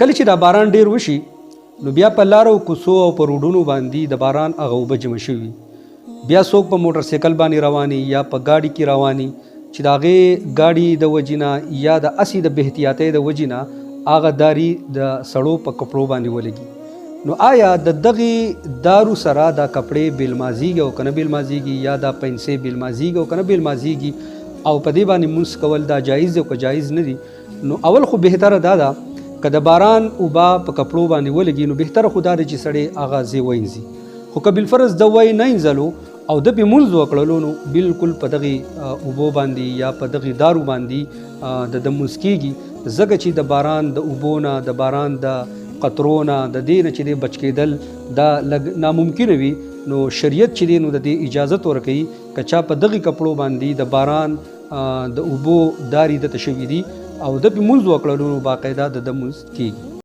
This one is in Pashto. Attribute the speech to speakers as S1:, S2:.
S1: کله چې دا باران ډیر وشي نو بیا په لارو کوڅو او په روډونو باندې د باران هغه اوبه جمع شوي، بیا څوک په موټر سایکل باندې رواني یا په ګاډي کې رواني چې د هغې ګاډي د وجې نه یا د اسې د بې احتیاطۍ د وجې نه هغه داري د سړو په کپړو باندې ولګي. نو آیا د دغې دارو سره دا کپړې بیلمازیږي او که نه بیلمازیږي، یا دا پنسې بیلمازیږي او که نه بیلمازیږي، او په دې باندې مونځ کول دا جایز دی او که جایز نه دي؟ نو اول خو بهتره دا ده که د باران اوبه په کپړو باندې ولګي نو بهتره خو دا دی چې سړی هغه ځای وینځي. خو که بالفرض د وی نه انځلو او د پې مونځ وکړلو نو بالکل په دغې اوبو باندې یا په دغې دارو باندې د مونځ کېږي، ځکه چې د باران د اوبو نه، د باران د قطرو نه، د دې نه چې دی بچ کېدل دا لږ ناممکنه وي. نو شریعت چې دی نو د دې اجازت ورکوي که چا په دغې کپړو باندې د باران د اوبو داري دته شوي دي او د پې مونځ وکړلو نو باقاعده د مونځ کېږي.